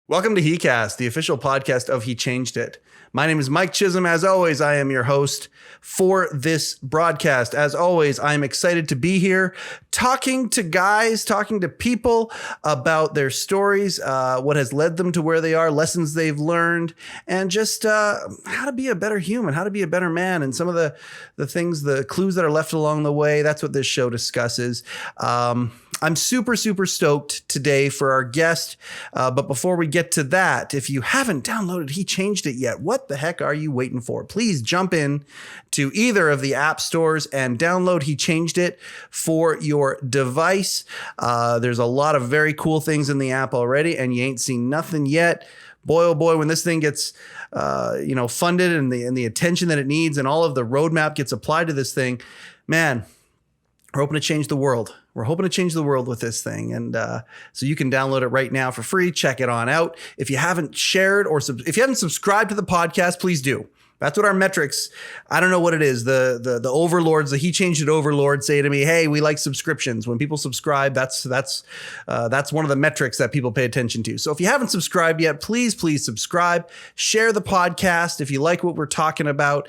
Welcome to heCast, the official podcast of HeChangedIt. My name is Mike Chisholm. As always, I am your host for this broadcast. As always, I'm excited to be here talking to guys, talking to people about their stories, what has led them to where they are, lessons they've learned, and just how to be a better human, how to be a better man, and some of the things, the clues that are left along the way. That's what this show discusses. I'm super stoked today for our guest. But before we get to that, if you haven't downloaded HeChangedIt yet, what the heck are you waiting for? Please jump in to either of the app stores and download HeChangedIt for your device. There's a lot of very cool things in the app already, and you ain't seen nothing yet. Boy, oh boy, when this thing gets funded and the attention that it needs and all of the roadmap gets applied to this thing, man, we're hoping to change the world. We're hoping to change the world with this thing. And so you can download it right now for free. Check it on out. If you haven't shared or if you haven't subscribed to the podcast, please do. That's what our metrics, I don't know what it is. The overlords, the HeChangedIt overlords say to me, hey, we like subscriptions. When people subscribe, that's one of the metrics that people pay attention to. So if you haven't subscribed yet, please subscribe, share the podcast. If you like what we're talking about,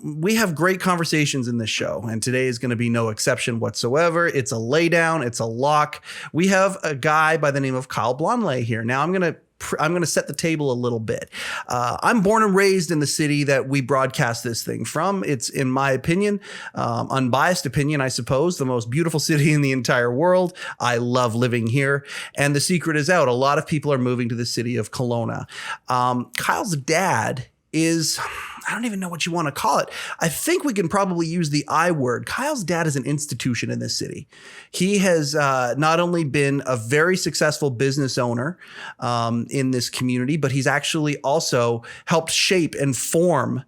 we have great conversations in this show, and today is going to be no exception whatsoever. It's a laydown. It's a lock. We have a guy by the name of Kyle Blanleil here. Now I'm going to set the table a little bit. I'm born and raised in the city that we broadcast this thing from. It's, in my opinion, unbiased opinion, I suppose, the most beautiful city in the entire world. I love living here. And the secret is out. A lot of people are moving to the city of Kelowna. Kyle's dad is, I don't even know what you want to call it. I think we can probably use the I word. Kyle's dad is an institution in this city. He has not only been a very successful business owner in this community, but he's actually also helped shape and form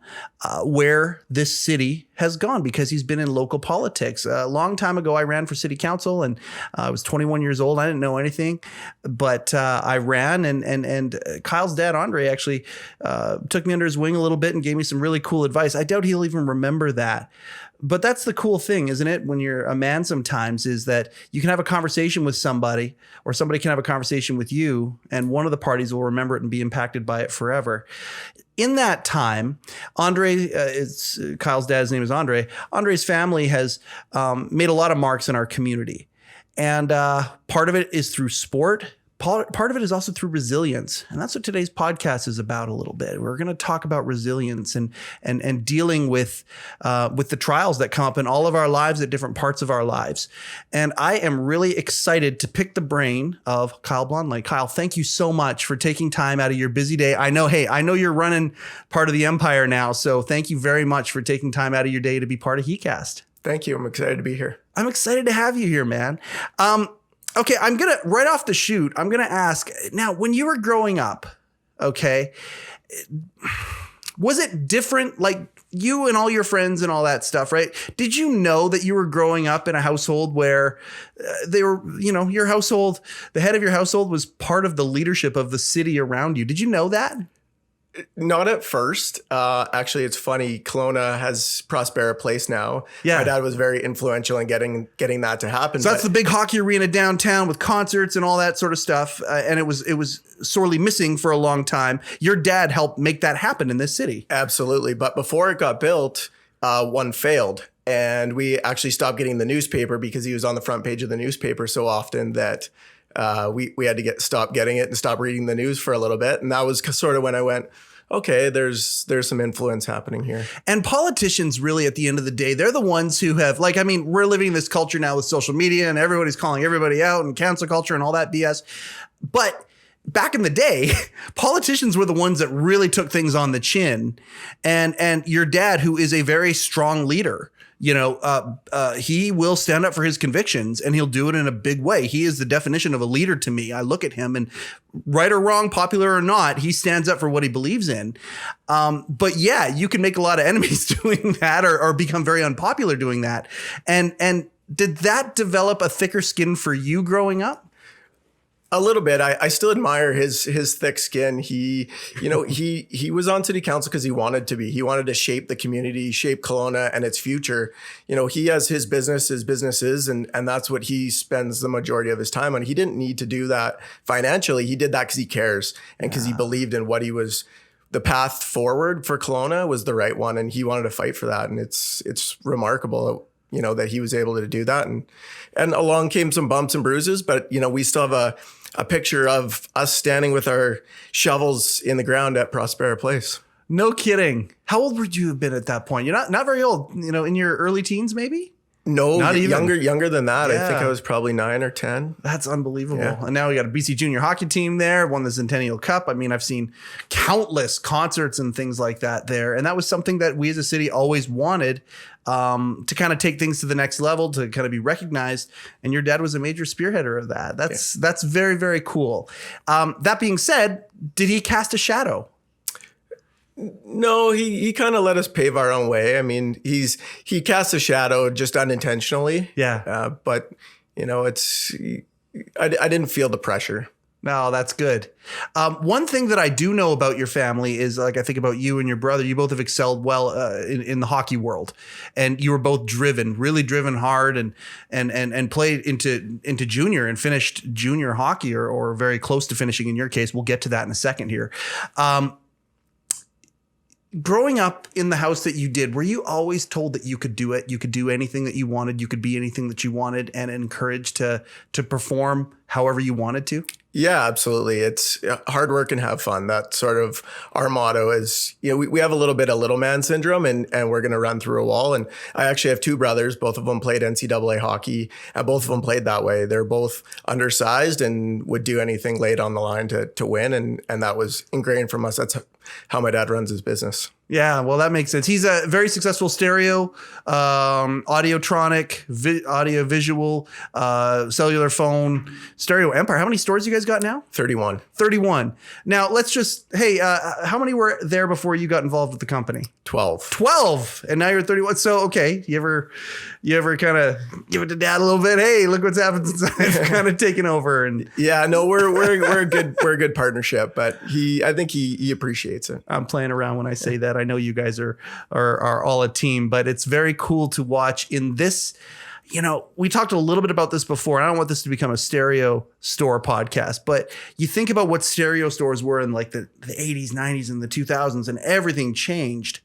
where this city has gone because he's been in local politics. A long time ago, I ran for city council and I was 21 years old. I didn't know anything, but I ran and Kyle's dad, Andre, actually took me under his wing a little bit and gave me some really cool advice. I doubt he'll even remember that. But that's the cool thing, isn't it? When you're a man sometimes, is that you can have a conversation with somebody or somebody can have a conversation with you and one of the parties will remember it and be impacted by it forever. In that time, Andre, Kyle's dad's name is Andre. Andre's family has made a lot of marks in our community. And part of it is through sport. Part of it is also through resilience. And that's what today's podcast is about a little bit. We're going to talk about resilience and dealing with the trials that come up in all of our lives at different parts of our lives. And I am really excited to pick the brain of Kyle Blanleil. Kyle, thank you so much for taking time out of your busy day. I know you're running part of the empire now. So thank you very much for taking time out of your day to be part of heCast. Thank you. I'm excited to be here. I'm excited to have you here, man. Okay, right off the shoot, I'm going to ask, now, when you were growing up, okay, was it different, like you and all your friends and all that stuff, right? Did you know that you were growing up in a household where they were, your household, the head of your household was part of the leadership of the city around you? Did you know that? Not at first. Actually, it's funny. Kelowna has Prospera Place now. Yeah. My dad was very influential in getting that to happen. So that's the big hockey arena downtown with concerts and all that sort of stuff. And it was sorely missing for a long time. Your dad helped make that happen in this city. Absolutely. But before it got built, one failed. And we actually stopped getting the newspaper because he was on the front page of the newspaper so often that we had to stop getting it and stop reading the news for a little bit. And that was sort of when I went, okay, there's some influence happening here. And politicians really, at the end of the day, they're the ones who have, we're living in this culture now with social media and everybody's calling everybody out and cancel culture and all that BS. But back in the day, politicians were the ones that really took things on the chin. And your dad, who is a very strong leader, he will stand up for his convictions and he'll do it in a big way. He is the definition of a leader to me. I look at him and right or wrong, popular or not, he stands up for what he believes in. But yeah, you can make a lot of enemies doing that or become very unpopular doing that. And did that develop a thicker skin for you growing up? A little bit. I still admire his thick skin. He was on city council because he wanted to be. He wanted to shape the community, shape Kelowna and its future. He has his businesses, and that's what he spends the majority of his time on. He didn't need to do that financially. He did that because he cares and because he believed in what he was. The path forward for Kelowna was the right one, and he wanted to fight for that. And it's remarkable, that he was able to do that. And along came some bumps and bruises, but we still have a picture of us standing with our shovels in the ground at Prospera Place. No kidding. How old would you have been at that point? You're not very old, in your early teens, maybe? No, not even younger than that. Yeah. I think I was probably 9 or 10. That's unbelievable. Yeah. And now we got a BC junior hockey team there, won the Centennial Cup. I mean, I've seen countless concerts and things like that there. And that was something that we as a city always wanted, to kind of take things to the next level, to kind of be recognized. And your dad was a major spearheader of that. That's very, very cool. That being said, did he cast a shadow? No, he kind of let us pave our own way. I mean, he casts a shadow just unintentionally. Yeah. But I didn't feel the pressure. No, that's good. One thing that I do know about your family is, like, I think about you and your brother, you both have excelled well in the hockey world, and you were both really driven hard and played into junior and finished junior hockey or very close to finishing in your case. We'll get to that in a second here. Growing up in the house that you did, were you always told that you could do it? You could do anything that you wanted. You could be anything that you wanted, and encouraged to perform however you wanted to? Yeah, absolutely. It's hard work and have fun. That's sort of our motto is, we have a little bit of little man syndrome, and we're going to run through a wall. And I actually have two brothers. Both of them played NCAA hockey, and both of them played that way. They're both undersized and would do anything laid on the line to win. And that was ingrained from us. That's how my dad runs his business. Yeah, well, that makes sense. He's a very successful stereo, audiotronic, audio visual, cellular phone, stereo empire. How many stores you guys got now? 31. 31. Now, let's just, how many were there before you got involved with the company? 12. 12. And now you're 31. So, okay. You ever kind of give it to dad a little bit? Hey, look what's happened since I've kind of taken over. And yeah, no, we're a good partnership, but I think he appreciates it. I'm playing around when I say that. I know you guys are all a team, but it's very cool to watch in this. We talked a little bit about this before, and I don't want this to become a stereo store podcast, but you think about what stereo stores were in like the 80s, 90s, and the 2000s, and everything changed.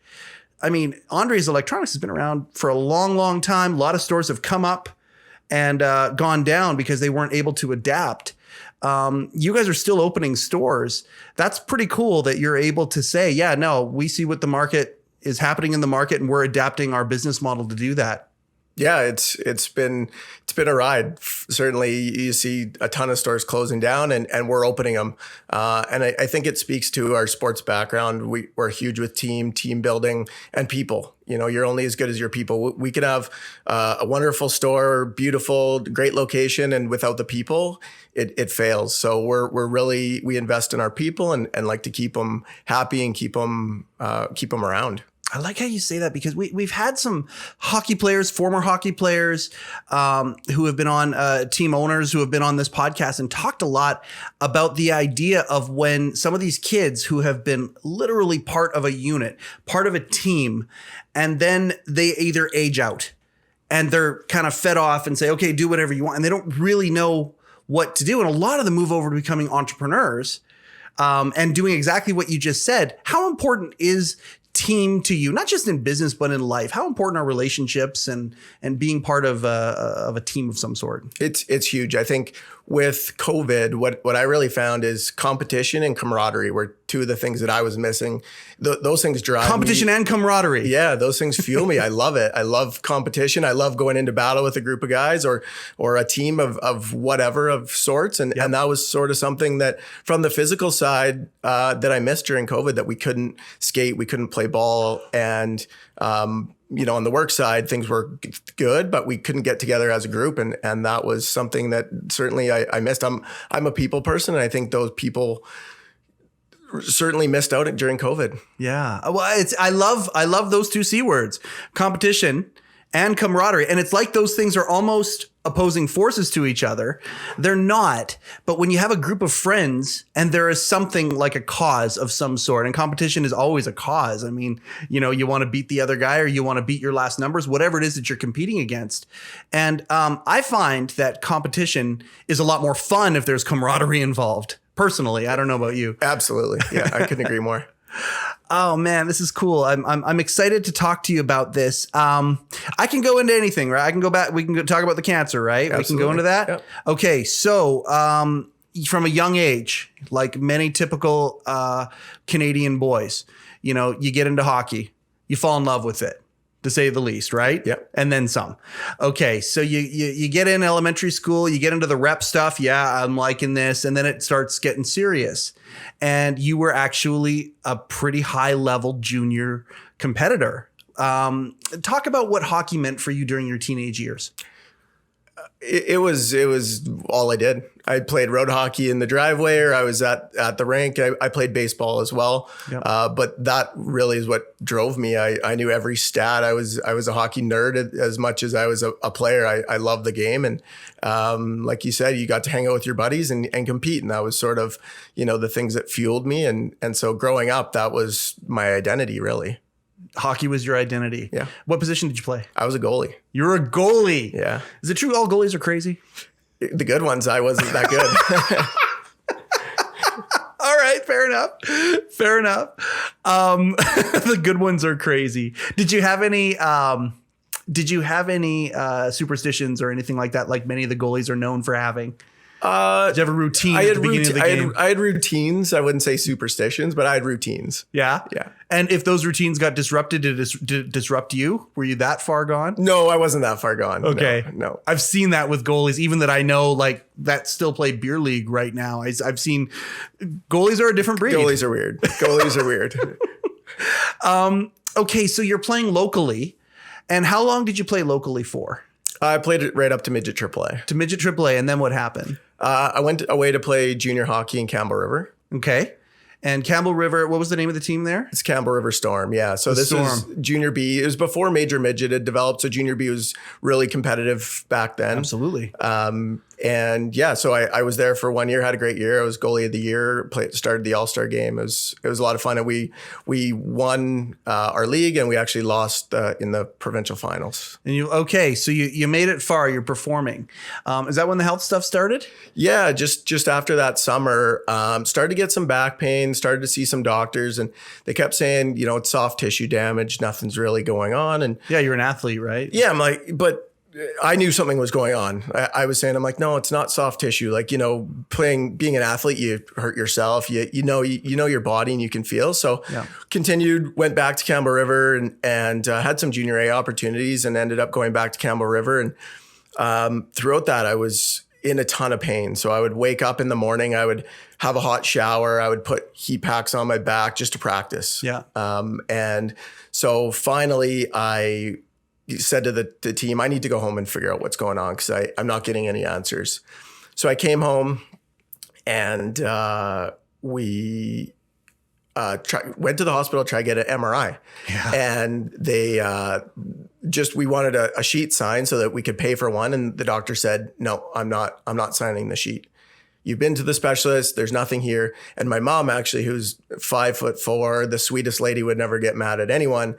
I mean, Andre's Electronics has been around for a long, long time. A lot of stores have come up and gone down because they weren't able to adapt. You guys are still opening stores. That's pretty cool that you're able to say, yeah, no, we see what the market is happening in the market, and we're adapting our business model to do that. Yeah, it's been a ride. Certainly, you see a ton of stores closing down, and we're opening them. And I think it speaks to our sports background. We're huge with team building and people. You're only as good as your people. We could have a wonderful store, beautiful, great location, and without the people, it fails. So we invest in our people and like to keep them happy and keep them around. I like how you say that, because we've had some hockey players, former hockey players, who have been on team owners who have been on this podcast and talked a lot about the idea of when some of these kids who have been literally part of a unit, part of a team, and then they either age out and they're kind of fed off and say, okay, do whatever you want. And they don't really know what to do. And a lot of them move over to becoming entrepreneurs, and doing exactly what you just said. How important is team to you, not just in business, but in life? How important are relationships and being part of a team of some sort? It's huge. I think with COVID, what I really found is competition and camaraderie were two of the things that I was missing. Those things drive competition and camaraderie. Yeah, those things fuel me. I love it. I love competition. I love going into battle with a group of guys or a team of whatever of sorts. And that was sort of something that from the physical side that I missed during COVID, that we couldn't skate, we couldn't play ball, and on the work side, things were good, but we couldn't get together as a group. And that was something that certainly I missed. I'm a people person, and I think those people certainly missed out during COVID. Yeah. Well, I love those two C words, competition and camaraderie. And it's like those things are almost opposing forces to each other. They're not. But when you have a group of friends and there is something like a cause of some sort, and competition is always a cause. I mean, you know, you want to beat the other guy or you want to beat your last numbers, whatever it is that you're competing against. And I find that competition is a lot more fun if there's camaraderie involved. Personally, I don't know about you. Absolutely. Yeah, I couldn't agree more. Oh man, this is cool. I'm excited to talk to you about this. I can go into anything, right? I can go back. We can go talk about the cancer, right? Absolutely. We can go into that. Yep. Okay. So, from a young age, like many typical Canadian boys, you know, you get into hockey, you fall in love with it, to say the least, right? Yep. And then some. Okay. So you get in elementary school, you get into the rep stuff. Yeah, I'm liking this. And then it starts getting serious. And you were actually a pretty high level junior competitor. Talk about what hockey meant for you during your teenage years. It was all I did. I played road hockey in the driveway, or I was at the rink. I played baseball as well. Yep. But that really is what drove me. I knew every stat. I was a hockey nerd as much as I was a player. I loved the game. And like you said, you got to hang out with your buddies and compete. And that was sort of, you know, the things that fueled me. And so growing up, that was my identity, really. Hockey was your identity. Yeah. What position did you play? I was a goalie. You were a goalie. Yeah. Is it true all goalies are crazy? The good ones, I wasn't that good. All right, fair enough. Fair enough. The good ones are crazy. Did you have any superstitions or anything like that, like many of the goalies are known for having? Did you have a routine at the beginning of the game? I had routines. I wouldn't say superstitions, but I had routines. Yeah? Yeah. And if those routines got disrupted, did it disrupt you? Were you that far gone? No, I wasn't that far gone. Okay. No. I've seen that with goalies, even that I know like that still play beer league right now. I've seen goalies are a different breed. Goalies are weird. Goalies are weird. Okay, so you're playing locally. And how long did you play locally for? I played it right up to midget AAA. To midget AAA, and then what happened? I went away to play junior hockey in Campbell River. Okay. And Campbell River, what was the name of the team there? It's Campbell River Storm. Yeah. So this was junior B. It was before major midget had developed. So junior B was really competitive back then. Absolutely. And yeah, so I was there for 1 year, had a great year. I was goalie of the year, started the All-Star game. It was a lot of fun. And we won our league, and we actually lost in the provincial finals. And so you made it far, you're performing. Is that when the health stuff started? Yeah, just after that summer, started to get some back pain, started to see some doctors, and they kept saying, you know, it's soft tissue damage, nothing's really going on. And yeah, you're an athlete, right? yeah, I'm like, but I knew something was going on. I was saying, I'm like, no, it's not soft tissue. Like, you know, being an athlete, you hurt yourself. You know your body and you can feel. So continued, went back to Campbell River and had some junior A opportunities and ended up going back to Campbell River. And throughout that, I was in a ton of pain. So I would wake up in the morning, I would have a hot shower, I would put heat packs on my back just to practice. Yeah. And so finally I said to the team, I need to go home and figure out what's going on because I'm not getting any answers. So I came home and we went to the hospital, tried to get an MRI. Yeah. And they we wanted a sheet signed so that we could pay for one. And the doctor said, no, I'm not signing the sheet. You've been to the specialist. There's nothing here. And my mom, actually, who's 5'4", the sweetest lady, would never get mad at anyone,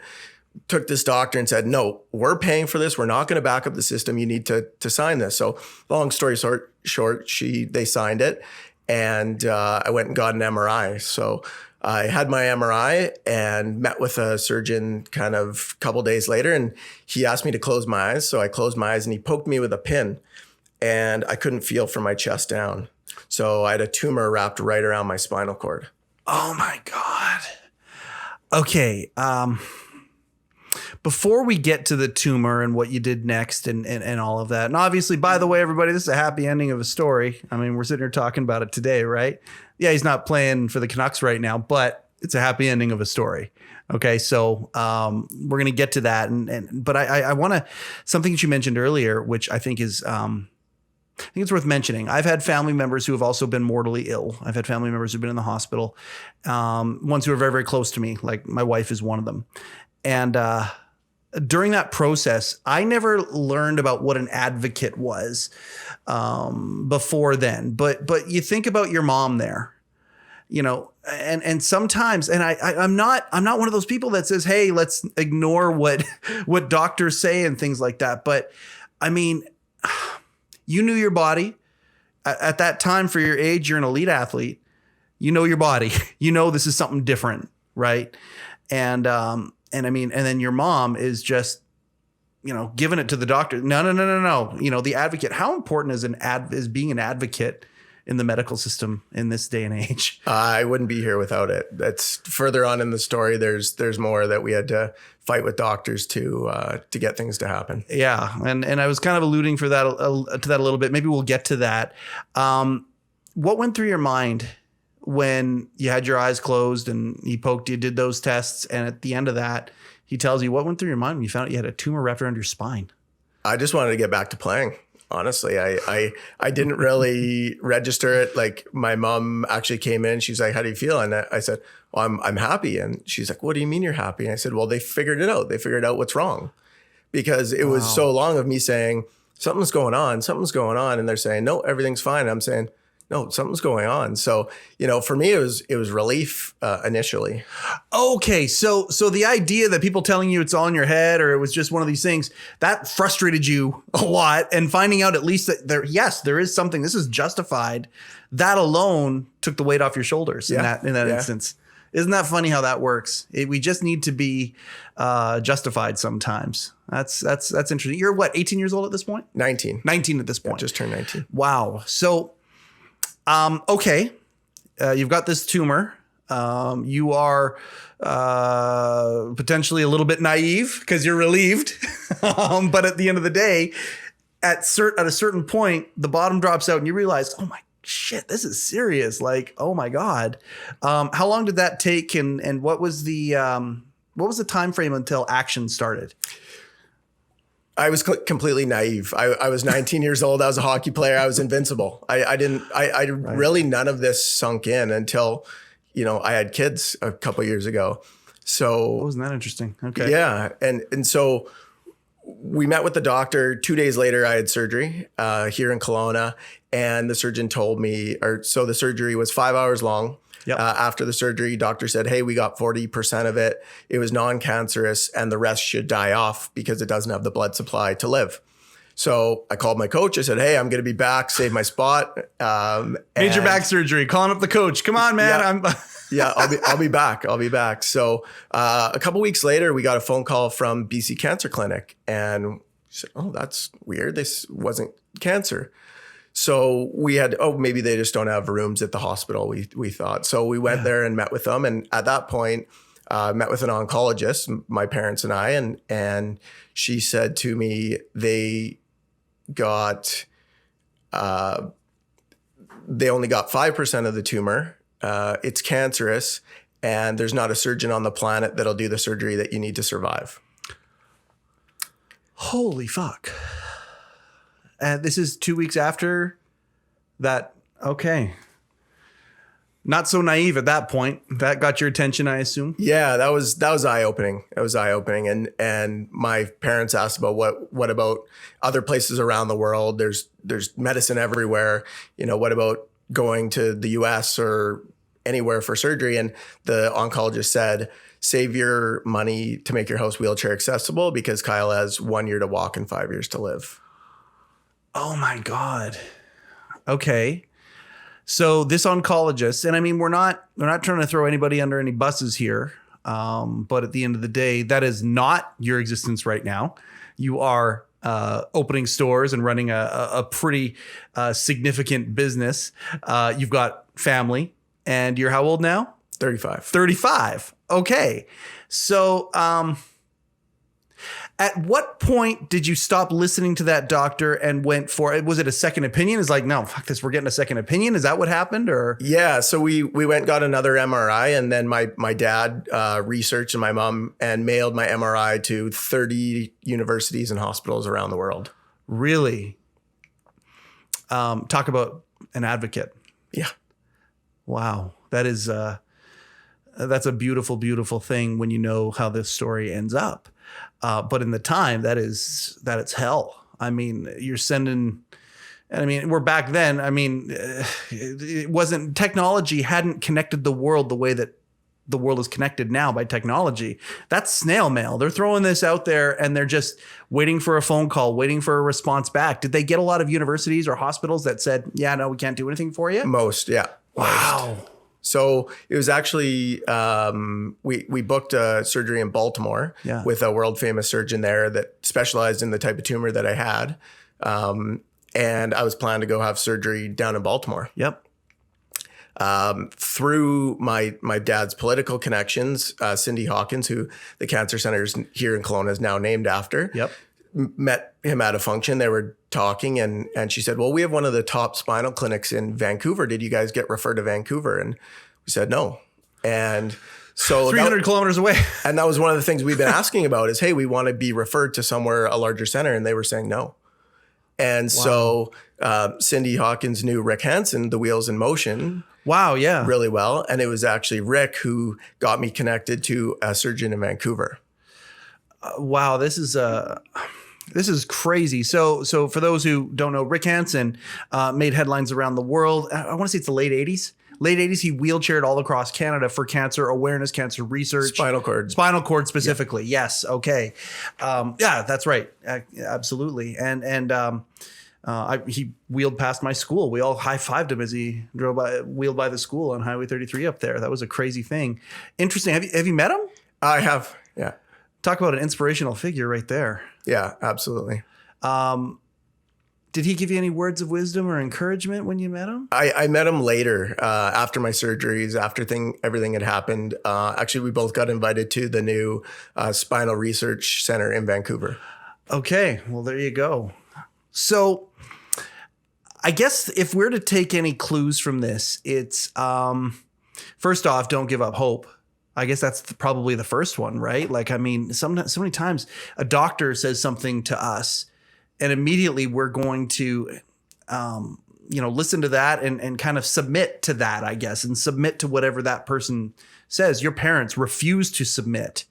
took this doctor and said, no, we're paying for this. We're not going to back up the system. You need to sign this. So long story short, they signed it. And I went and got an MRI. So I had my MRI and met with a surgeon kind of a couple days later. And he asked me to close my eyes. So I closed my eyes and he poked me with a pin. And I couldn't feel from my chest down. So I had a tumor wrapped right around my spinal cord. Oh my God. Okay. Before we get to the tumor and what you did next and all of that, and obviously, by the way, everybody, this is a happy ending of a story. I mean, we're sitting here talking about it today, right? Yeah, he's not playing for the Canucks right now, but it's a happy ending of a story. Okay, so we're going to get to that. But I want to, something that you mentioned earlier, which I think is, I think it's worth mentioning. I've had family members who have also been mortally ill. I've had family members who've been in the hospital, ones who are very, very close to me, like my wife is one of them. And during that process, I never learned about what an advocate was before then. But you think about your mom there, you know, and sometimes, and I'm not one of those people that says, hey, let's ignore what doctors say and things like that. But I mean, you knew your body at that time. For your age, you're an elite athlete. You know your body. You know this is something different, right? And I mean, and then your mom is just, you know, giving it to the doctor. No. You know, the advocate. How important is being an advocate in the medical system in this day and age? I wouldn't be here without it. That's further on in the story. There's more that we had to fight with doctors to get things to happen. Yeah, and I was kind of alluding to that a little bit. Maybe we'll get to that. What went through your mind when you had your eyes closed and he poked you, did those tests, and at the end of that, he tells you, what went through your mind when you found out you had a tumor wrapped around your spine? I just wanted to get back to playing. Honestly, I didn't really register it. Like, my mom actually came in. She's like, "How do you feel?" And I said, "Well, I'm happy." And she's like, "What do you mean you're happy?" And I said, "Well, they figured it out. They figured out what's wrong," because it was so long of me saying something's going on, and they're saying, "No, everything's fine." And I'm saying, "No, something's going on." So, you know, for me, it was relief initially. Okay, so the idea that people telling you it's all in your head, or it was just one of these things, that frustrated you a lot, and finding out at least that there is something, this is justified, that alone took the weight off your shoulders in that instance. Isn't that funny how that works? We just need to be justified sometimes. That's interesting. You're what, 18 years old at this point? 19. 19 at this point. Yeah, just turned 19. Wow. So, okay. You've got this tumor. You are potentially a little bit naive because you're relieved. But at the end of the day, at a certain point, the bottom drops out and you realize, oh my shit, this is serious. Like, oh my God. How long did that take? And what was the time frame until action started? I was completely naive. I was 19 years old. I was a hockey player. I was invincible. Really, none of this sunk in until, you know, I had kids a couple of years ago. So wasn't that interesting? Okay. Yeah. And so we met with the doctor. 2 days later, I had surgery here in Kelowna, and the surgeon told me, so the surgery was 5 hours long. Yep. After the surgery, doctor said, "Hey, we got 40% of it. It was non-cancerous, and the rest should die off because it doesn't have the blood supply to live." So I called my coach. I said, "Hey, I'm going to be back. Save my spot." Major back surgery. Calling up the coach. Come on, man. Yeah, I'll be back. I'll be back. So a couple weeks later, we got a phone call from BC Cancer Clinic, and we said, "Oh, that's weird. This wasn't cancer." So we had, maybe they just don't have rooms at the hospital, we thought. So we went there and met with them. And at that point, met with an oncologist, my parents and I, and she said to me, they only got 5% of the tumor. It's cancerous, and there's not a surgeon on the planet that'll do the surgery that you need to survive. Holy fuck. And this is 2 weeks after that. Okay. Not so naive at that point. That got your attention, I assume. Yeah, that was eye-opening. It was eye-opening. And my parents asked about what about other places around the world? There's medicine everywhere. You know, what about going to the US or anywhere for surgery? And the oncologist said, "Save your money to make your house wheelchair accessible because Kyle has 1 year to walk and 5 years to live." Oh my God. Okay. So this oncologist, and I mean, we're not trying to throw anybody under any buses here. But at the end of the day, that is not your existence right now. You are opening stores and running a pretty significant business. You've got family, and you're how old now? 35. 35. Okay. So, at what point did you stop listening to that doctor and went for it? Was it a second opinion? It's like, no, fuck this. We're getting a second opinion. Is that what happened? Or yeah. So we went and got another MRI, and then my dad researched and my mom and mailed my MRI to 30 universities and hospitals around the world. Really? Talk about an advocate. Yeah. Wow. That is that's a beautiful, beautiful thing when you know how this story ends up. But in the time, it's hell. I mean, you're sending. I mean, we're back then. I mean, it wasn't, technology hadn't connected the world the way that the world is connected now by technology. That's snail mail. They're throwing this out there and they're just waiting for a phone call, waiting for a response back. Did they get a lot of universities or hospitals that said, yeah, no, we can't do anything for you? Most, yeah. Wow. Most. So it was actually, we booked a surgery in Baltimore with a world famous surgeon there that specialized in the type of tumor that I had. And I was planning to go have surgery down in Baltimore. Yep. Through my dad's political connections, Cindy Hawkins, who the cancer center here in Kelowna is now named after, met him at a function. They were talking and she said, well, we have one of the top spinal clinics in Vancouver. Did you guys get referred to Vancouver? And we said, no. And so 300 kilometers away. And that was one of the things we've been asking about is, hey, we want to be referred to somewhere, a larger center. And they were saying no. And so Cindy Hawkins knew Rick Hansen, the Wheels in Motion. Wow, yeah. Really well. And it was actually Rick who got me connected to a surgeon in Vancouver. Wow, this is crazy. So for those who don't know, Rick Hansen made headlines around the world. I want to say it's the late 80s. Late 80s, he wheelchaired all across Canada for cancer awareness, cancer research. Spinal cord specifically. Yeah. Yes. Okay. Yeah, that's right. Absolutely. And he wheeled past my school. We all high-fived him as he wheeled by the school on Highway 33 up there. That was a crazy thing. Interesting. Have you met him? I have. Yeah. Talk about an inspirational figure right there. Yeah, absolutely. Did he give you any words of wisdom or encouragement when you met him? I met him later after my surgeries, after everything had happened. Actually, we both got invited to the new Spinal Research Center in Vancouver. Okay. Well, there you go. So I guess if we're to take any clues from this, it's first off, don't give up hope. I guess that's probably the first one, right? Like, I mean, so many times a doctor says something to us and immediately we're going to, listen to that and kind of submit to that, I guess, and submit to whatever that person says. Your parents refused to submit.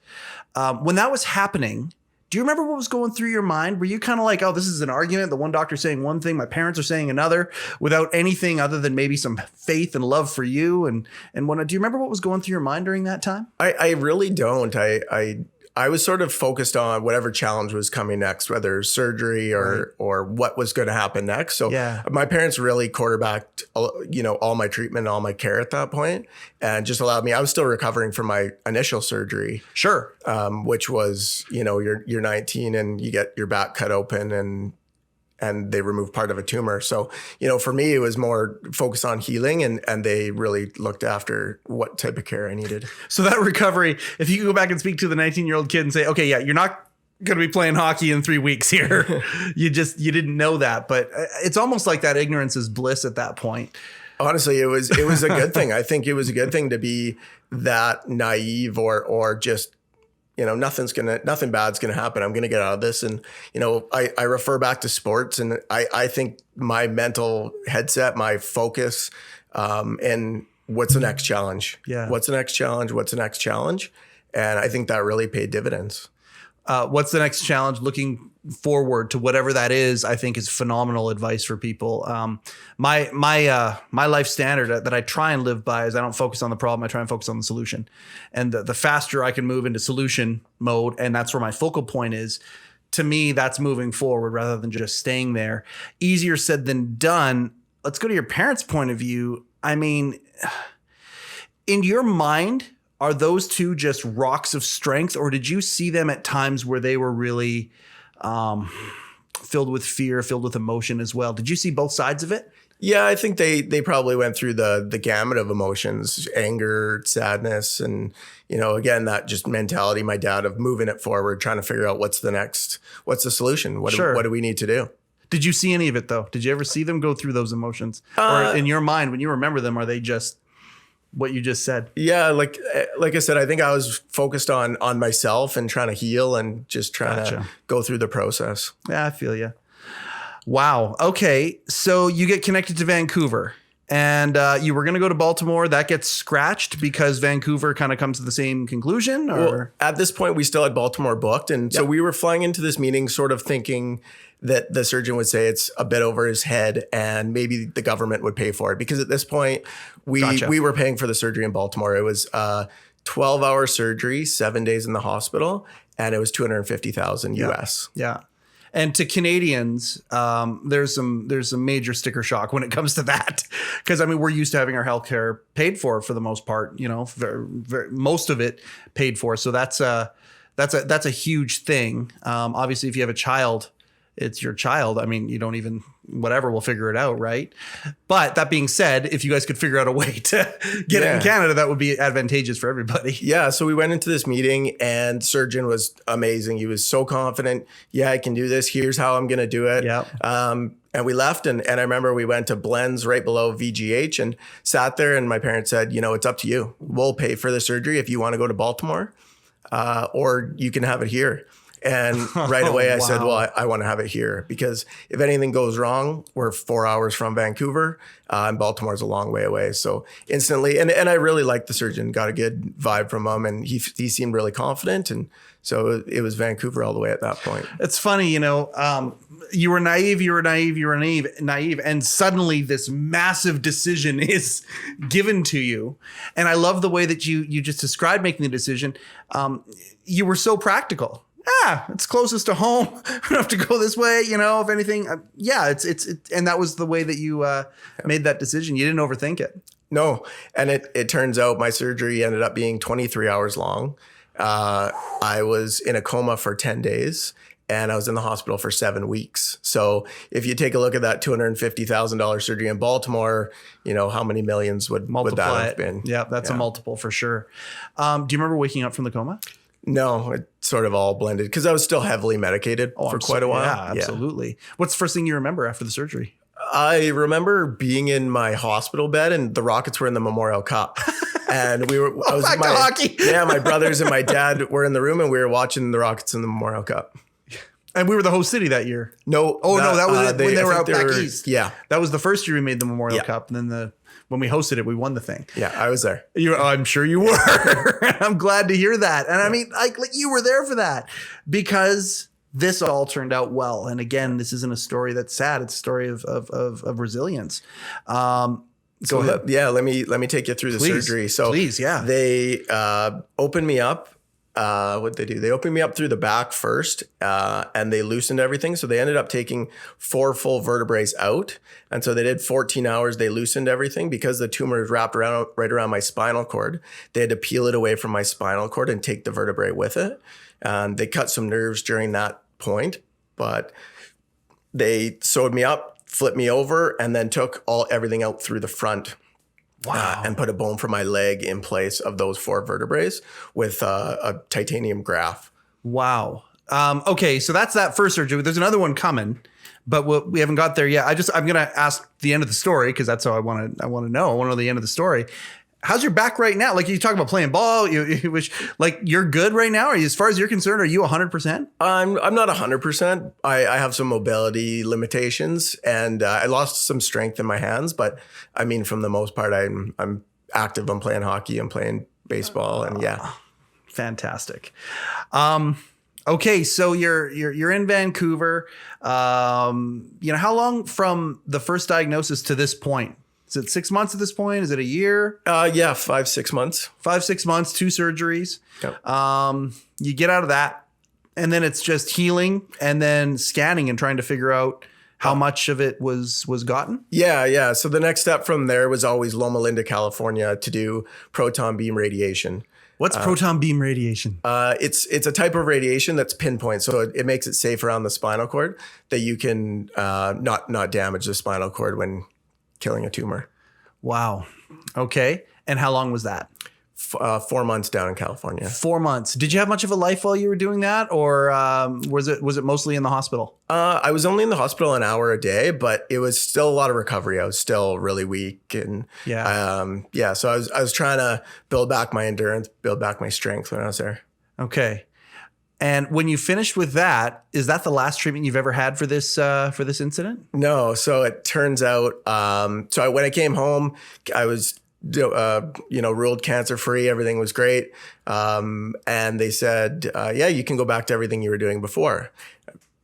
When that was happening, do you remember what was going through your mind? Were you kind of like, oh, this is an argument. The one doctor saying one thing, my parents are saying another, without anything other than maybe some faith and love for you and whatnot. Do you remember what was going through your mind during that time? I really don't. I was sort of focused on whatever challenge was coming next, whether surgery or what was going to happen next. So my parents really quarterbacked, all my treatment, all my care at that point, and just allowed me. I was still recovering from my initial surgery, sure, which was you're 19 and you get your back cut open and they remove part of a tumor. So, for me, it was more focused on healing and they really looked after what type of care I needed. So that recovery, if you could go back and speak to the 19-year-old kid and say, okay, yeah, you're not going to be playing hockey in 3 weeks here. You didn't know that, but it's almost like that ignorance is bliss at that point. Honestly, it was a good thing. I think it was a good thing to be that naive or just, nothing bad's going to happen. I'm going to get out of this. And, I refer back to sports and I think my mental headset, my focus, and what's the next challenge? Yeah. What's the next challenge? What's the next challenge? And I think that really paid dividends. What's the next challenge? Looking forward to whatever that is, I think is phenomenal advice for people. My life standard that I try and live by is I don't focus on the problem. I try and focus on the solution. And the faster I can move into solution mode, and that's where my focal point is, to me, that's moving forward rather than just staying there. Easier said than done. Let's go to your parents' point of view. I mean, in your mind, are those two just rocks of strength, or did you see them at times where they were really filled with fear, filled with emotion as well? Did you see both sides of it? Yeah, I think they probably went through the gamut of emotions, anger, sadness, and, again, that just mentality, my dad, of moving it forward, trying to figure out what's the solution? What do we need to do? Did you see any of it though? Did you ever see them go through those emotions? Or in your mind, when you remember them, are they just what you just said? Yeah, like I said, I think I was focused on myself and trying to heal and just trying to go through the process. Yeah, I feel you. Wow. Okay. So you get connected to Vancouver And you were going to go to Baltimore. That gets scratched because Vancouver kind of comes to the same conclusion? Or Well, at this point, we still had Baltimore booked. And so we were flying into this meeting sort of thinking that the surgeon would say it's a bit over his head and maybe the government would pay for it. Because at this point, we were paying for the surgery in Baltimore. It was 12-hour surgery, 7 days in the hospital, and it was $250,000 US. Yeah. And to Canadians, there's some major sticker shock when it comes to that, because I mean we're used to having our healthcare paid for the most part, most of it paid for. So that's a huge thing. Obviously, if you have a child, it's your child. I mean, you don't even we'll figure it out, right? But that being said, if you guys could figure out a way to get it in Canada, that would be advantageous for everybody. Yeah. So we went into this meeting and surgeon was amazing. He was so confident. Yeah, I can do this. Here's how I'm going to do it. Yeah. And we left and I remember we went to Blends right below VGH and sat there and my parents said, it's up to you. We'll pay for the surgery if you want to go to Baltimore or you can have it here. And right away I said, well, I want to have it here because if anything goes wrong, we're 4 hours from Vancouver and Baltimore's a long way away. So instantly, and I really liked the surgeon, got a good vibe from him and he seemed really confident. And so it was Vancouver all the way at that point. It's funny, you were naive. And suddenly this massive decision is given to you. And I love the way that you just described making the decision. You were so practical. It's closest to home. I don't have to go this way, if anything. And that was the way that you made that decision. You didn't overthink it. No. And it turns out my surgery ended up being 23 hours long. I was in a coma for 10 days and I was in the hospital for 7 weeks. So if you take a look at that $250,000 surgery in Baltimore, how many millions would that have been? Yeah, that's a multiple for sure. Do you remember waking up from the coma? No, it sort of all blended because I was still heavily medicated for quite a while. Yeah, absolutely. Yeah. What's the first thing you remember after the surgery? I remember being in my hospital bed and the Rockets were in the Memorial Cup. And hockey. Yeah, my brothers and my dad were in the room and we were watching the Rockets in the Memorial Cup. And we were the host city that year. No. That was when they were out back east. Yeah. That was the first year we made the Memorial Cup. And then when we hosted it, we won the thing. Yeah, I was there. I'm sure you were. I'm glad to hear that. And I mean, like you were there for that because this all turned out well. And again, this isn't a story that's sad. It's a story of resilience. Go ahead. Yeah, let me take you through the surgery. So they opened me up. What'd they do? They opened me up through the back first, and they loosened everything. So they ended up taking 4 full vertebrae out. And so they did 14 hours. They loosened everything because the tumor is wrapped right around my spinal cord. They had to peel it away from my spinal cord and take the vertebrae with it. And they cut some nerves during that point, but they sewed me up, flipped me over, and then took everything out through the front. Wow. And put a bone from my leg in place of those 4 vertebrae with a titanium graft. Wow. Okay, so that's that first surgery. There's another one coming, but we haven't got there yet. I'm going to ask the end of the story because that's how I want to know. I want to know the end of the story. How's your back right now? Like you talk about playing ball, you're good right now. Are you, as far as you're concerned, are you 100%? I'm not 100%. I have some mobility limitations and I lost some strength in my hands, but I mean, from the most part, I'm active. I'm playing hockey. I'm playing baseball, and yeah, fantastic. Okay, so you're in Vancouver. How long from the first diagnosis to this point? Is it 6 months at this point? Is it a year? 5-6 months. 5-6 months, 2 surgeries. Yep. You get out of that, and then it's just healing and then scanning and trying to figure out how much of it was gotten. Yeah. So the next step from there was always Loma Linda, California, to do proton beam radiation. What's proton beam radiation? It's a type of radiation that's pinpoint, so it makes it safe around the spinal cord that you can not damage the spinal cord when killing a tumor. Wow. Okay. And how long was that? 4 months down in California. 4 months. Did you have much of a life while you were doing that, or was it mostly in the hospital? I was only in the hospital an hour a day, but it was still a lot of recovery. I was still really weak, and so I was trying to build back my endurance, build back my strength when I was there. Okay. And when you finished with that, is that the last treatment you've ever had for this incident? No. So it turns out, when I came home, I was, ruled cancer free. Everything was great. And they said, you can go back to everything you were doing before.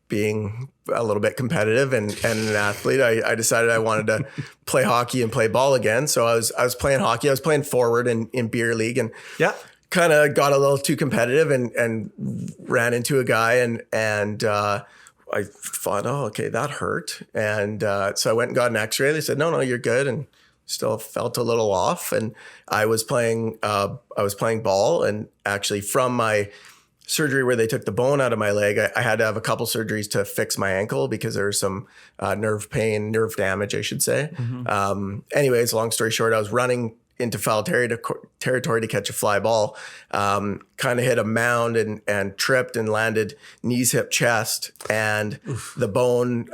Being a little bit competitive and an athlete, I decided I wanted to play hockey and play ball again. So I was playing hockey. I was playing forward in beer league, and kind of got a little too competitive and ran into a guy and I thought, oh, okay, that hurt. And so I went and got an x-ray. They said, no, you're good. And still felt a little off. And I was playing ball, and actually from my surgery where they took the bone out of my leg, I had to have a couple surgeries to fix my ankle because there was some nerve damage, I should say. Mm-hmm. Anyways, long story short, I was running into foul territory to catch a fly ball, kind of hit a mound and tripped and landed knees, hip, chest, and the bone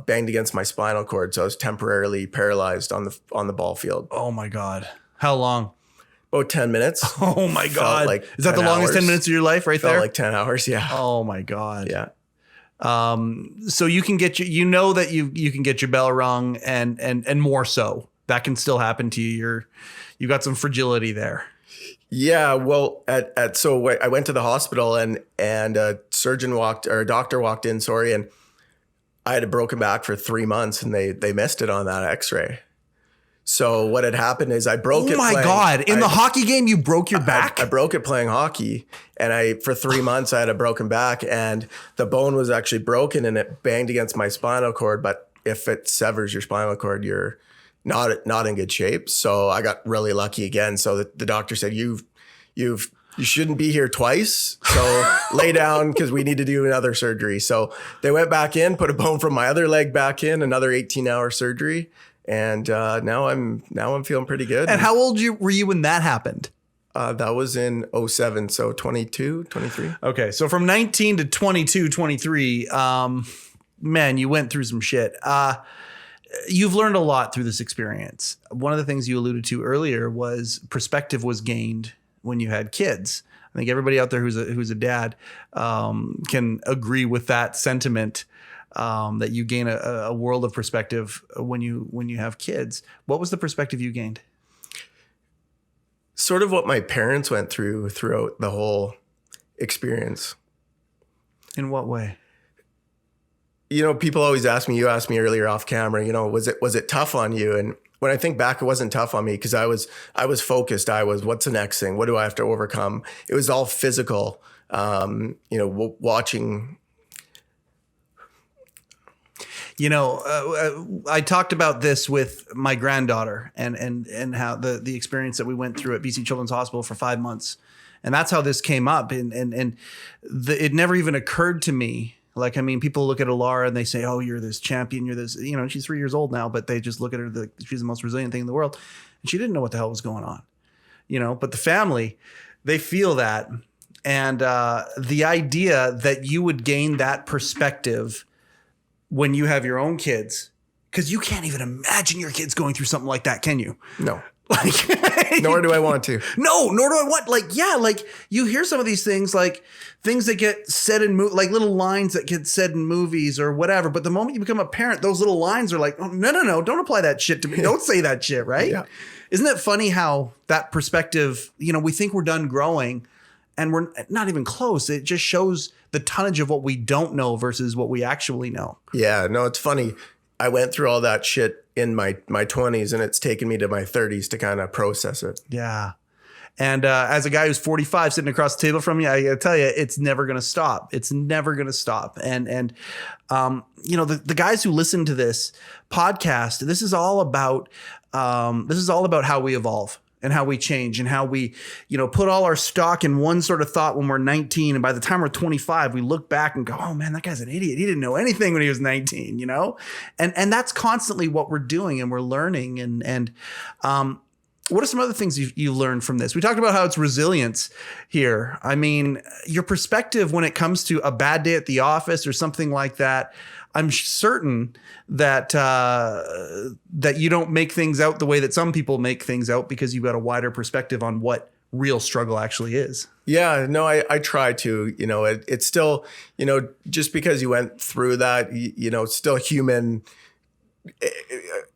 banged against my spinal cord. So I was temporarily paralyzed on the ball field. Oh my God. How long? About 10 minutes. Oh my God. Like is that the longest 10 minutes of your life right there? Felt like 10 hours. Yeah. Oh my God. Yeah. So you can get that you can get your bell rung and more so that can still happen to you. You got some fragility there. Yeah. Well, so I went to the hospital and a doctor walked in, and I had a broken back for 3 months, and they missed it on that x-ray. So what had happened is I broke it. Oh my God. In the hockey game, you broke your back? I broke it playing hockey, and for 3 months I had a broken back, and the bone was actually broken and it banged against my spinal cord. But if it severs your spinal cord, you're not in good shape. So I got really lucky again. So the doctor said, you shouldn't be here twice. So lay down because we need to do another surgery. So they went back in, put a bone from my other leg back in, another 18-hour surgery. And now I'm feeling pretty good. And how old were you when that happened? That was in 2007. So 22, 23. Okay. So from 19 to 22, 23, man, you went through some shit. You've learned a lot through this experience. One of the things you alluded to earlier was perspective was gained when you had kids. I think everybody out there who's a dad can agree with that sentiment, that you gain a world of perspective when you have kids. What was the perspective you gained? Sort of what my parents went throughout the whole experience. In what way? People always ask me, you asked me earlier off camera, was it tough on you? And when I think back, it wasn't tough on me because I was focused. What's the next thing? What do I have to overcome? It was all physical, watching. I talked about this with my granddaughter and how the experience that we went through at BC Children's Hospital for 5 months. And that's how this came up. It never even occurred to me. Like, I mean, people look at Alara and they say, oh, you're this champion. You're this, she's 3 years old now, but they just look at her, she's the most resilient thing in the world. And she didn't know what the hell was going on, but the family, they feel that. And the idea that you would gain that perspective when you have your own kids, because you can't even imagine your kids going through something like that, can you? No. Nor do I want to. No, nor do I want. You hear some of these things, like things that get said in like little lines that get said in movies or whatever. But the moment you become a parent, those little lines are like, oh, no, don't apply that shit to me. Don't say that shit, right? Yeah. Isn't it funny how that perspective, we think we're done growing and we're not even close. It just shows the tonnage of what we don't know versus what we actually know. Yeah, no, it's funny. I went through all that shit in my 20s, and it's taken me to my 30s to kind of process it. Yeah. And as a guy who's 45 sitting across the table from you, I got to tell you, it's never going to stop. It's never going to stop. And the guys who listen to this podcast, this is all about how we evolve and how we change and how we, put all our stock in one sort of thought when we're 19. And by the time we're 25, we look back and go, oh man, that guy's an idiot. He didn't know anything when he was 19, and that's constantly what we're doing and we're learning. And what are some other things you learned from this? We talked about how it's resilience here. I mean, your perspective when it comes to a bad day at the office or something like that, I'm certain that that you don't make things out the way that some people make things out because you've got a wider perspective on what real struggle actually is. Yeah, no, I try to, it's still, just because you went through that, it's still human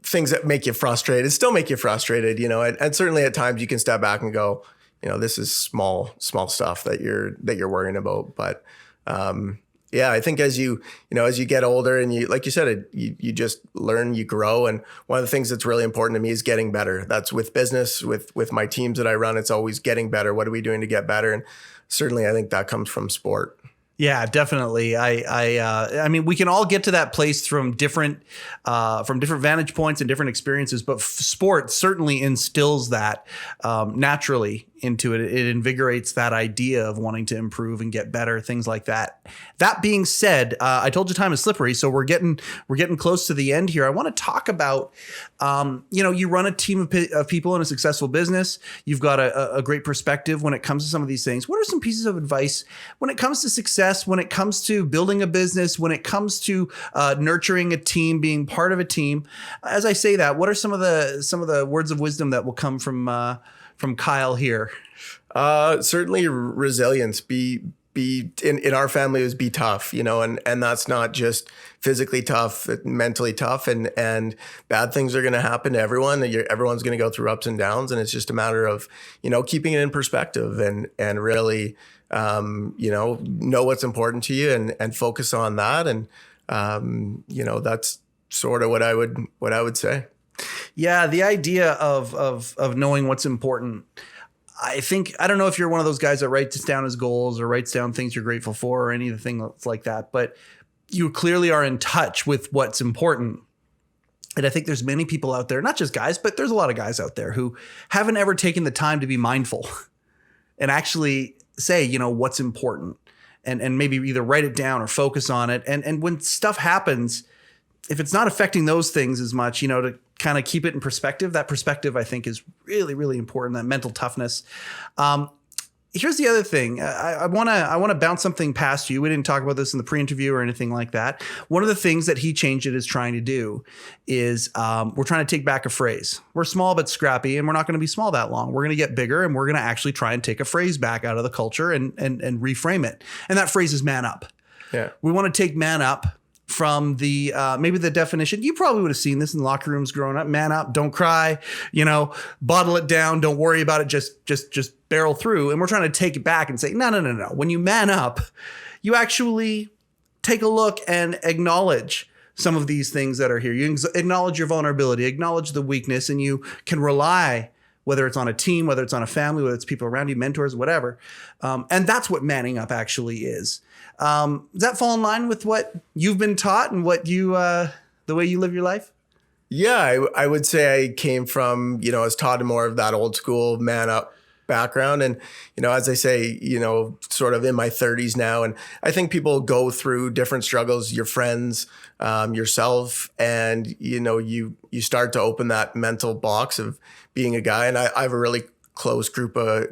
things that make you frustrated, still make you frustrated, and certainly at times you can step back and go, this is small stuff that you're worrying about. But, yeah, I think as you get older and you, like you said, you just learn, you grow. And one of the things that's really important to me is getting better. That's with business, with my teams that I run, it's always getting better. What are we doing to get better? And certainly I think that comes from sport. Yeah, definitely. I mean, we can all get to that place from different vantage points and different experiences, but sport certainly instills that naturally into it. It invigorates that idea of wanting to improve and get better, things like that. That being said, I told you time is slippery, so we're getting close to the end here. I want to talk about, you run a team of people in a successful business. You've got a great perspective when it comes to some of these things. What are some pieces of advice when it comes to success, when it comes to building a business, when it comes to nurturing a team, being part of a team? As I say that, what are some of the words of wisdom that will come from Kyle here? Certainly resilience. Be in our family, it was be tough, and that's not just physically tough, mentally tough, and bad things are going to happen to everyone. Everyone's going to go through ups and downs, and it's just a matter of, keeping it in perspective and really, know what's important to you and focus on that. And, that's sort of what I would say. Yeah. The idea of knowing what's important. I don't know if you're one of those guys that writes down his goals or writes down things you're grateful for or anything like that, but you clearly are in touch with what's important. And I think there's many people out there, not just guys, but there's a lot of guys out there who haven't ever taken the time to be mindful and actually say, what's important and maybe either write it down or focus on it. And when stuff happens, if it's not affecting those things as much, to kind of keep it in perspective, that perspective, I think, is really, really important, that mental toughness. Here's the other thing. I want to bounce something past you. We didn't talk about this in the pre-interview or anything like that. One of the things that HeChangedIt is trying to do is we're trying to take back a phrase. We're small but scrappy, and we're not going to be small that long. We're going to get bigger, and we're going to actually try and take a phrase back out of the culture and reframe it. And that phrase is man up. Yeah. We want to take man up from the maybe the definition. You probably would have seen this in locker rooms growing up. Man up, don't cry, bottle it down, don't worry about it, just barrel through. And we're trying to take it back and say, no. When you man up, you actually take a look and acknowledge some of these things that are here. You acknowledge your vulnerability, acknowledge the weakness, and you can rely, whether it's on a team, whether it's on a family, whether it's people around you, mentors, whatever. And that's what manning up actually is. Does that fall in line with what you've been taught and what the way you live your life? Yeah, I would say I came from, I was taught more of that old school man up background. And, as I say, sort of in my 30s now. And I think people go through different struggles, your friends, yourself, and, you start to open that mental box of being a guy. And I have a really close group of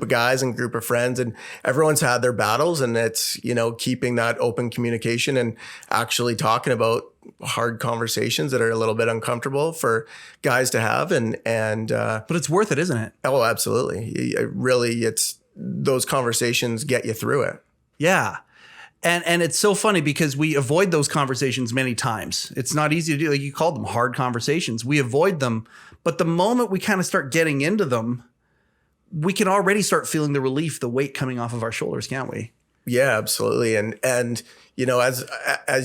guys and group of friends, and everyone's had their battles, and it's, keeping that open communication and actually talking about hard conversations that are a little bit uncomfortable for guys to have. But it's worth it, isn't it? Oh, absolutely. It's those conversations get you through it. Yeah. And it's so funny because we avoid those conversations many times. It's not easy to do. Like you called them hard conversations. We avoid them. But the moment we kind of start getting into them, we can already start feeling the relief, the weight coming off of our shoulders, can't we? Yeah, absolutely. And as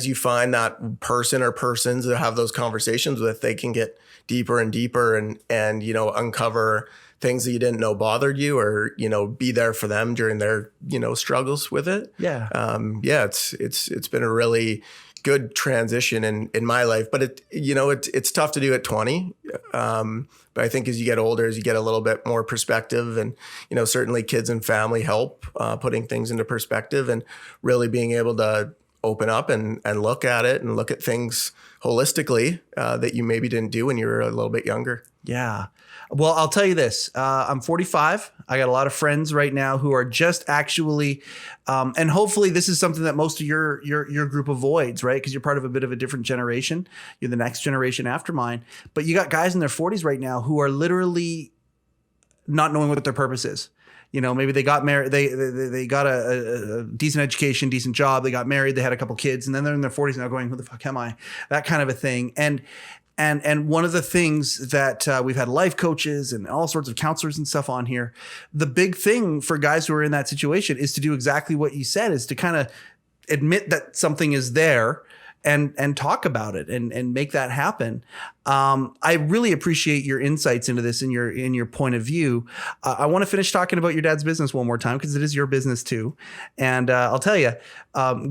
you find that person or persons that have those conversations with, they can get deeper and deeper and uncover things that you didn't know bothered you, or be there for them during their struggles with it. Yeah. It's been a really good transition in my life, but it's tough to do at 20. But I think as you get older, as you get a little bit more perspective, and certainly kids and family help putting things into perspective and really being able to open up and look at it and look at things holistically that you maybe didn't do when you were a little bit younger. Yeah. Well, I'll tell you this. I'm 45. I got a lot of friends right now who are just actually, and hopefully this is something that most of your group avoids, right? Because you're part of a bit of a different generation. You're the next generation after mine. But you got guys in their 40s right now who are literally not knowing what their purpose is. You know, maybe they got married, they got a decent education, decent job, they got married, they had a couple kids, and then they're in their 40s now going, who the fuck am I? That kind of a thing. And one of the things that we've had life coaches and all sorts of counselors and stuff on here, the big thing for guys who are in that situation is to do exactly what you said, is to kind of admit that something is there and talk about it and make that happen. I really appreciate your insights into this and your point of view. I want to finish talking about your dad's business one more time, because it is your business too. And I'll tell you,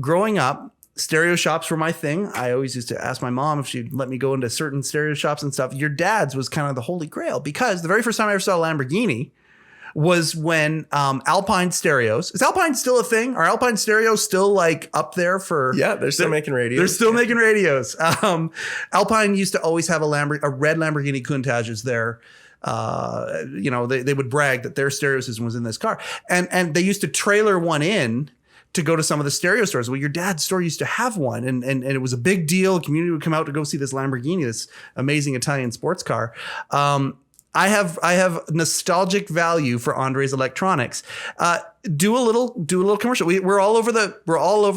growing up, stereo shops were my thing. I always used to ask my mom if she'd let me go into certain stereo shops and stuff. Your dad's was kind of the holy grail, because the very first time I ever saw a Lamborghini was when Alpine stereos. Is Alpine still a thing? Are Alpine stereos still like up there for? Yeah, they're still making radios. They're still making radios. Alpine used to always have a red Lamborghini Countach there. You know, they would brag that their stereo system was in this car, and they used to trailer one in to go to some of the stereo stores. Well, your dad's store used to have one, and it was a big deal. Community would come out to go see this Lamborghini, this amazing Italian sports car. I have nostalgic value for Andre's Electronics. Do a little commercial. We're all over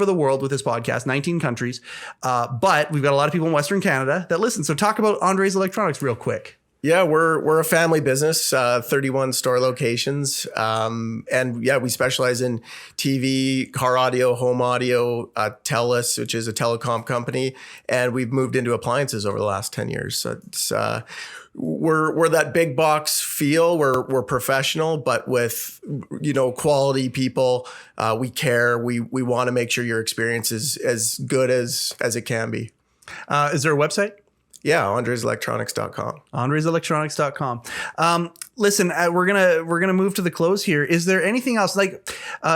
the world with this podcast, 19 countries. But we've got a lot of people in Western Canada that listen. So talk about Andre's Electronics real quick. Yeah, we're a family business, 31 store locations. And yeah, we specialize in TV, car audio, home audio, TELUS, which is a telecom company. And we've moved into appliances over the last 10 years. So it's, we're that big box feel. We're professional, but with, you know, quality people. We care. We want to make sure your experience is as good as it can be. Is there a website? Yeah, andreselectronics.com. andreselectronics.com. Listen, we're gonna move to the close here. Is there anything else? Like,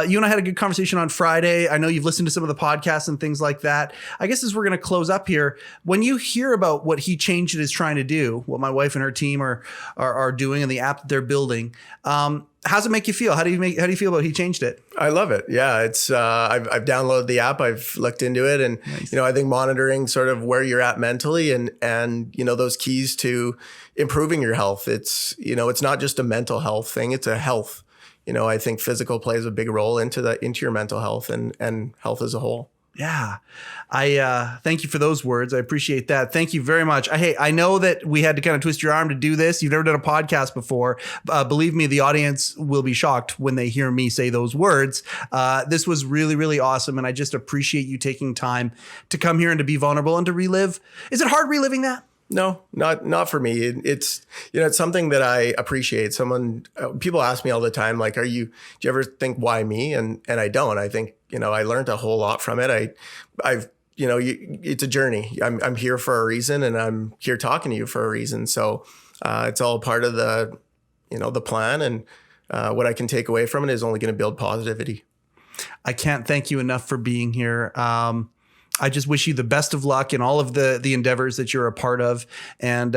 you and I had a good conversation on Friday. I know you've listened to some of the podcasts and things like that. I guess as we're gonna close up here, when you hear about what HeChangedIt is trying to do, what my wife and her team are doing, and the app that they're building, how's it make you feel? How do you feel about HeChangedIt? I love it. Yeah, it's I've downloaded the app. I've looked into it, and nice. You know, I think monitoring sort of where you're at mentally and you know, those keys to improving your health. It's, you know, it's not just a mental health thing. It's a health. You know, I think physical plays a big role into your mental health and health as a whole. Yeah. I thank you for those words. I appreciate that. Thank you very much. I know that we had to kind of twist your arm to do this. You've never done a podcast before. Believe me, the audience will be shocked when they hear me say those words. This was really, really awesome. And I just appreciate you taking time to come here and to be vulnerable and to relive. Is it hard reliving that? No, not for me. It's, you know, it's something that I appreciate. People ask me all the time, like, do you ever think, why me? And I don't. I think, you know, I learned a whole lot from it. I've, you know, it's a journey. I'm here for a reason, and I'm here talking to you for a reason. So it's all part of the, you know, the plan, and what I can take away from it is only going to build positivity. I can't thank you enough for being here. I just wish you the best of luck in all of the endeavors that you're a part of. And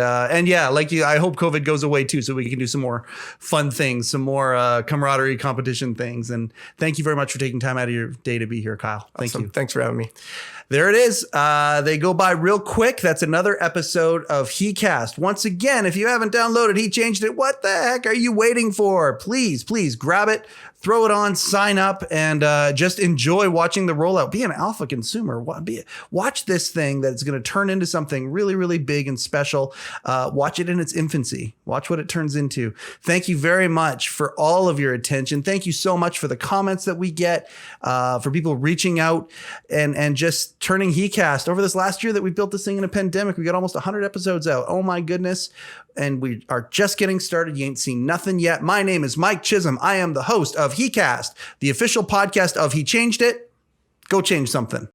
yeah, like you, I hope COVID goes away too, so we can do some more fun things, some more camaraderie competition things. And thank you very much for taking time out of your day to be here, Kyle. Thank you. Thanks for having me. There it is. They go by real quick. That's another episode of HeCast. Once again, if you haven't downloaded HeChangedIt, what the heck are you waiting for? Please grab it, throw it on, sign up, and just enjoy watching the rollout. Be an alpha consumer. Watch this thing that's going to turn into something really, really big and special. Watch it in its infancy. Watch what it turns into. Thank you very much for all of your attention. Thank you so much for the comments that we get, for people reaching out and just turning HeCast. Over this last year that we built this thing in a pandemic, we got almost 100 episodes out. Oh my goodness. And we are just getting started. You ain't seen nothing yet. My name is Mike Chisholm. I am the host of HeCast, the official podcast of HeChangedIt. Go change something.